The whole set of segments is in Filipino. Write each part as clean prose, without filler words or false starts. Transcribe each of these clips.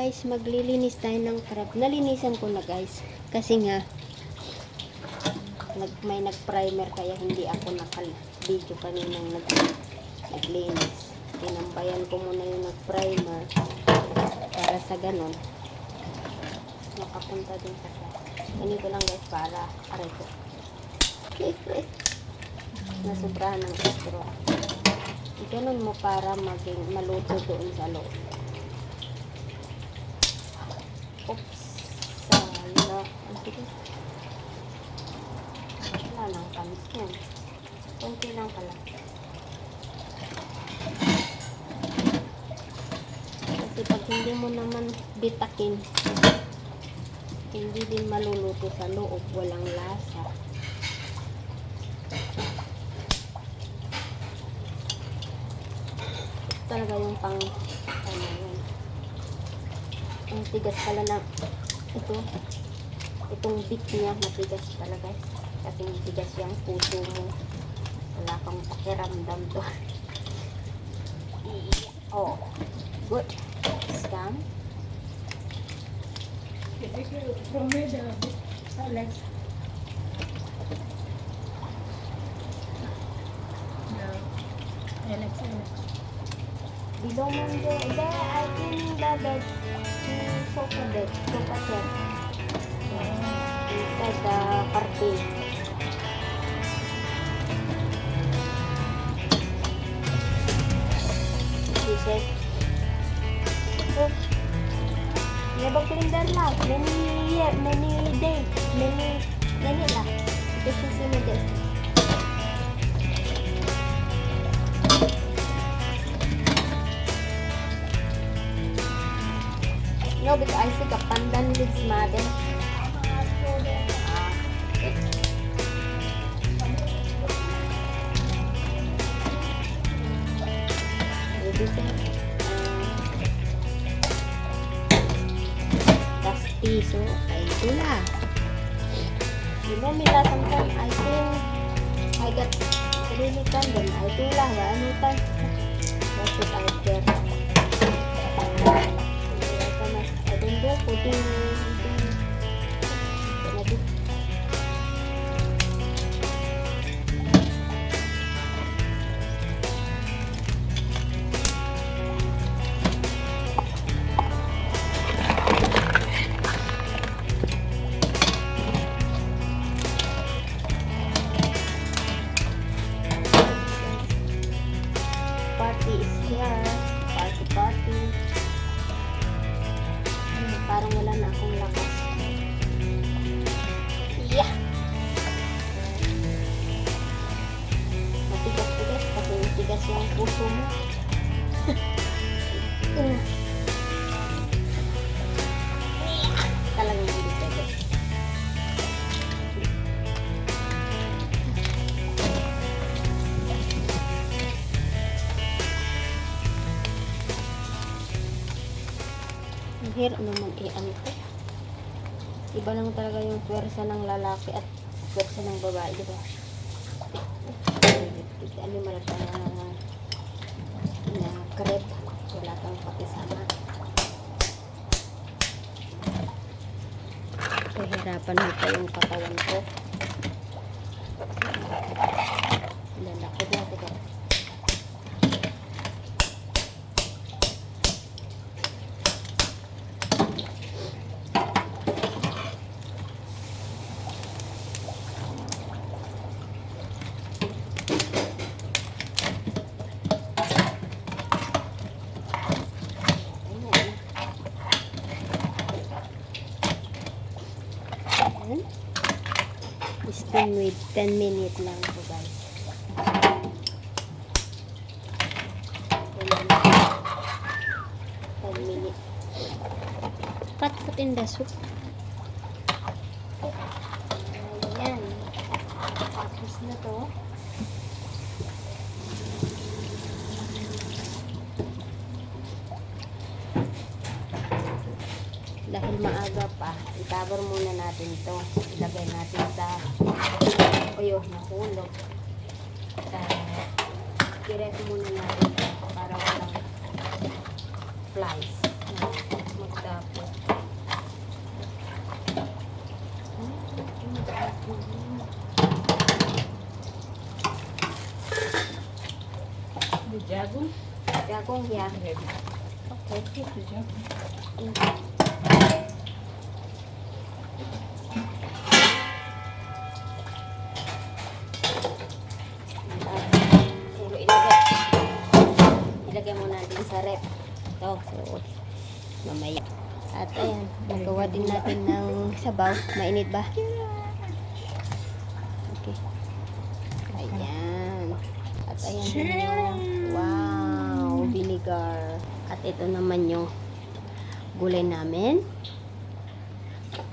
guys, maglilinis tayo ng crab. Nalinisan ko na guys. Kasi nga, may nag-primer kaya hindi ako naka-video kaninang naglinis. Tinambayan ko muna yung nag-primer para sa ganon makapunta din sa class. Ganito lang guys para aray ko. Nasubrahan ng straw. Ganon mo para maging maluto doon sa loob. Oops. Sala. Ang tigas. Wala lang kamis yan. Kunti lang pala. Kasi pag hindi mo naman bitakin, hindi din maluluto sa loob. Walang lasa. Talaga yung pang ano yun. Ang tigas pala na itong bit niya matigas talaga kasi tigas yung puso mo, wala kang pakiramdam to. Oh good scam from me the Alex below man there I think that sofa bed sofa chair inside the carpet. She said oh never clean their life many days many lah because she see me this. No, because I see the pandan leaves mother. Dusty, so ay tula. You know, Mila, sometimes I think I get really then I tula, ano tan? That's what I get. I don't go putting party is here. Party. Parang wala na akong lakas. Yeah! Matigas-tigas kasi tigas yung puso mo. Talagang hindi pwede. Ang hirap naman ano to. Iba lang talaga yung pwersa ng lalaki at pwersa ng babae, di ba? Ano malata na crepe. Wala kang pakisama. Kahirapan mo pa yung katawan ko. Lalaki na, diba? Steam with 10 minutes lang po guys. 10 minutes. Put in the soup. Ayan. Tapos na to. Dahil maaga pa, i-cover muna natin to. Ilagay natin sa uyo na hulog. I-ref muna natin to para walang flies. The jagung. Jagong, yeah. Okay. The jagung. Pero ilagay mo natin sa rep. Ito, so, mamaya. At ayan, nagawa din natin ng sabaw. Mainit ba? Okay. Ayan. At ayan din yung, wow, vinegar. At ito naman yung gulay namin.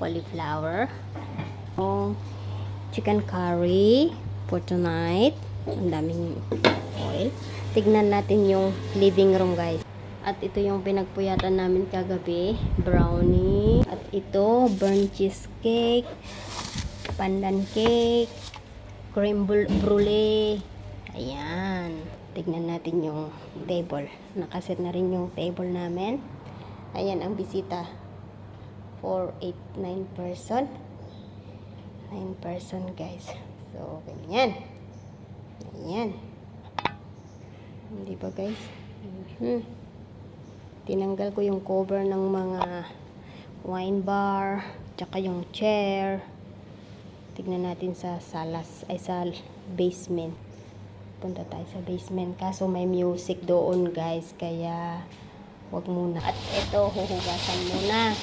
Cauliflower. Yung chicken curry for tonight. Ang daming oil. Tignan natin yung living room, guys. At ito yung pinagpuyatan namin kagabi. Brownie. At ito, burnt cheesecake. Pandan cake. Cream brulee. Ayan. Tignan natin yung table. Nakaset na rin yung table namin. Ayan ang bisita. 4, 8, 9 person. 9 person, guys. So, ganyan. Ayan. Hindi ba, guys? Tinanggal ko yung cover ng mga wine bar, tsaka yung chair. Tignan natin sa salas, ay sa basement. Punta tayo sa basement. Kaso may music doon, guys. Kaya, wag muna. At ito, huhugasan muna.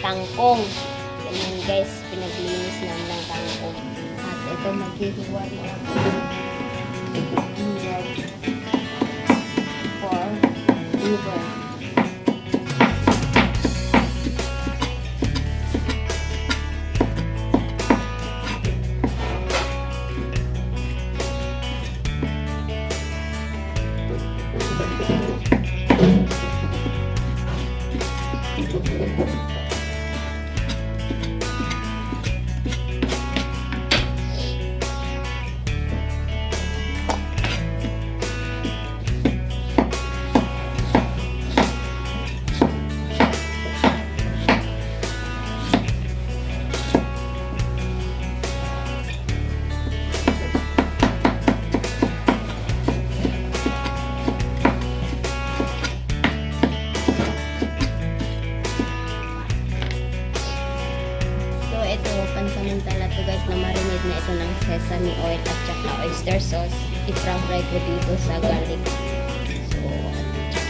Tangkong. Ganyan, guys. Pinaglinis namin ng tangkong. At ito, maghihiwa rin ako. For liver. Pansamantala to, guys, na marinate na ito ng sesame oil at saka oyster sauce. I-fry ko dito sa garlic. So,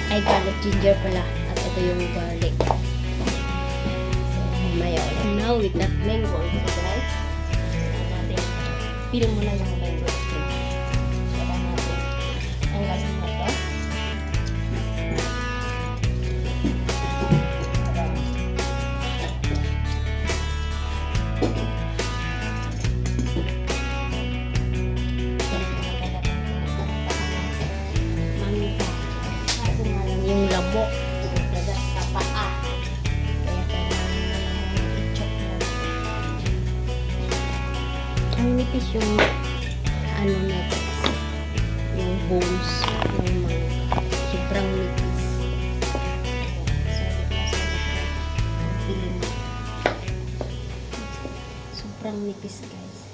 ay garlic ginger pala. At ito yung garlic. So, mamaya ulit. Now, with that mango, so guys, pili mo na yung mango. Kaya natin ang galing na to. Yung labok dagat sa paa, kaya kailangan i-chop mo. Ang nipis yung ano na yung bones ng mga sobrang nipis. Sobrang nipis, guys.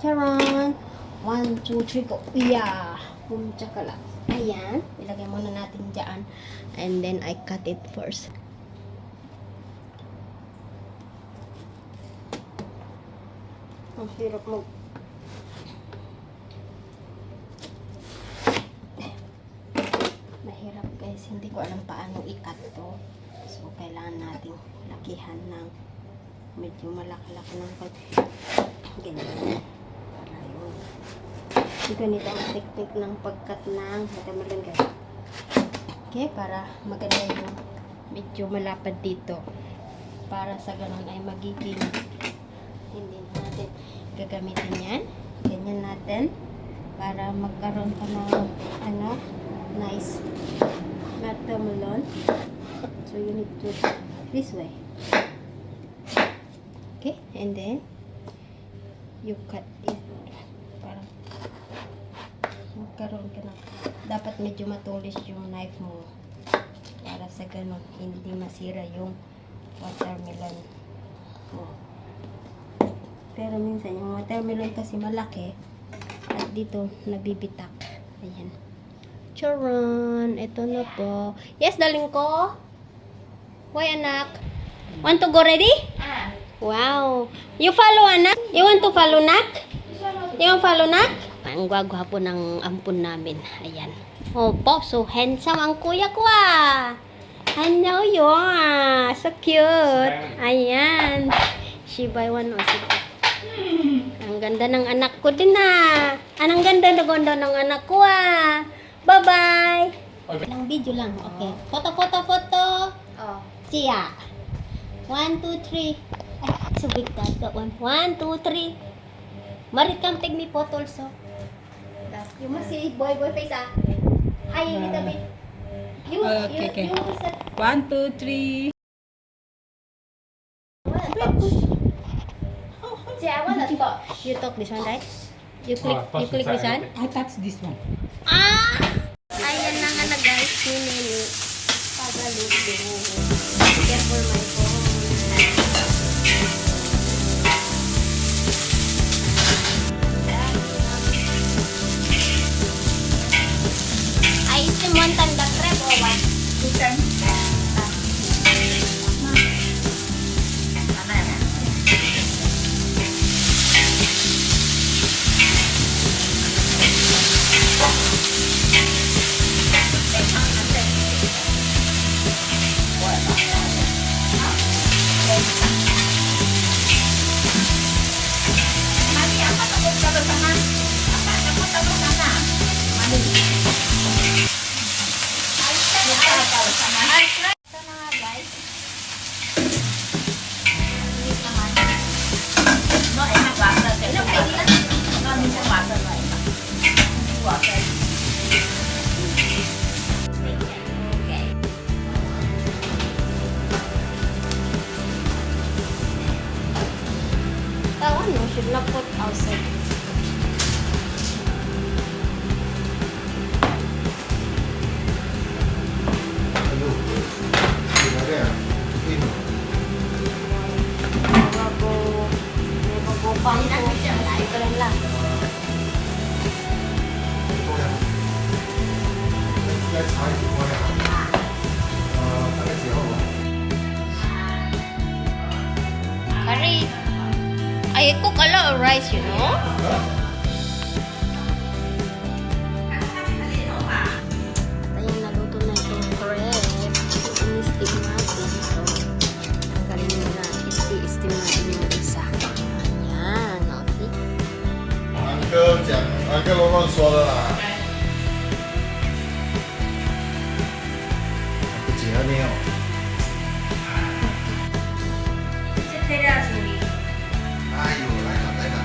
Charon! 1, 2, 3, go! Yeah! Boom, tsaka. Ayan. Ilagay muna natin dyan. And then, I cut it first. Ang hirap mo. Mahirap guys. Hindi ko alam paano i-cut to. So, kailangan nating lakihan ng medyo malaki-laki ng ganyan. Para yun. Ganito ang technique ng pag-cut ng watermelon guys. Okay, para maganda yung medyo malapad dito. Para sa ganun ay magiging hindi na natin gagamitin yan. Ganyan natin para magkaroon ka ng nice watermelon. So you need to this way. Okay, and then you cut it para magkaroon ka ng dapat medyo matulis yung knife mo para sa ganun hindi masira yung watermelon mo. Pero minsan yung watermelon kasi malaki at dito nabibitak. Ayan. Charon! Ito na po. Yes, darling ko? Why, anak? Want to go ready? Wow! You follow, anak? You want to follow, nak? You want follow, nak? Ang gwagwapo ng ampun namin. Ayan. Opo, so handsome ang kuya ko ah. I know you are. So cute. Ayan. She buy one also. Ang ganda ng anak ko din ah. Anong ganda ng anak ko ah. Bye-bye. Ilang video lang. Okay. Photo. Oh. Siya. 1, 2, 3. Ay, so big that one. 1, 2, 3. Marit come take me photo also. You must see boy face ah. Hi, a little bit. Okay. You said 1, 2, 3. You talk this one, right? You click this one. I touch this one. Ah! Ayan na nga na guys, ni Nini. Pagaluto. Careful my phone. I steam one time the crab or what? 2 times. Ito na nga guys. Wait naman. Ilang pwede na? Okay. That one you should not put outside. Ito rin lang. Curry. I cook a lot of rice, you know? Ayun, naluto na itong crepe. I-steam natin. So, tanggalin muna. I-steam natin yung isa. Ayan, o, see? 安哥龙龙说了啦，不紧了没有？哎呦，来了来了。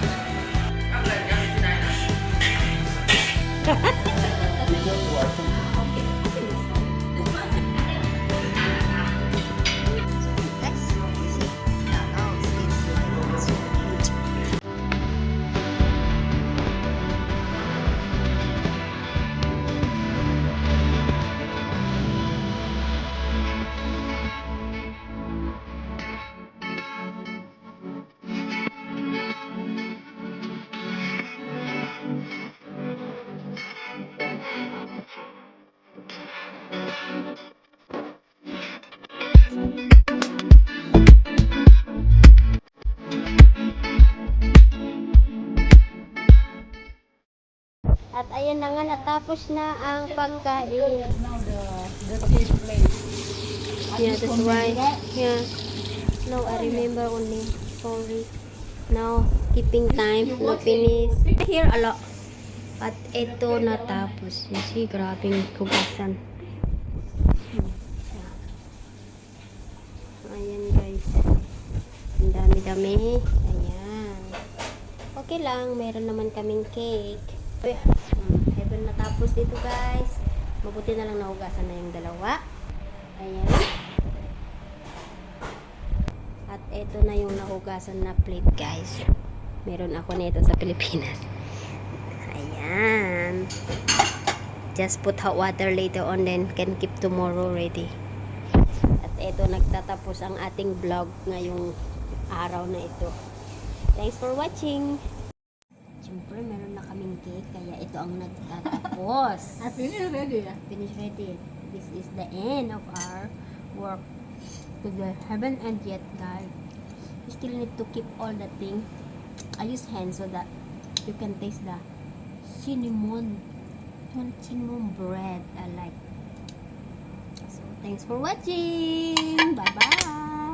At ayan na nga, natapos na ang pagkain. Now the taste plate. Yeah, that's why. Yeah. No, I remember only. Sorry. Now, keeping time. No finish. Here a lot. At ito natapos. You see, grabing hugasan. Ayan guys. Ang dami-dami. Ayan. Okay lang. Meron naman kaming cake. Heaven natapos dito guys. Mabuti na lang nahugasan na yung dalawa. Ayan. At ito na yung nahugasan na plate guys. Meron ako nito sa Pilipinas. Ayan. Just put hot water later on, then can keep tomorrow ready. At ito nagtatapos ang ating vlog ngayong araw na ito. Thanks for watching. Siyempre meron na kaming cake, kaya ito ang nagtatapos. I finished ready. Finish ready. This is the end of our work. To the haven't end yet, guys. You still need to keep all the thing. I use hands so that you can taste the cinnamon bread I like. So thanks for watching. Bye bye.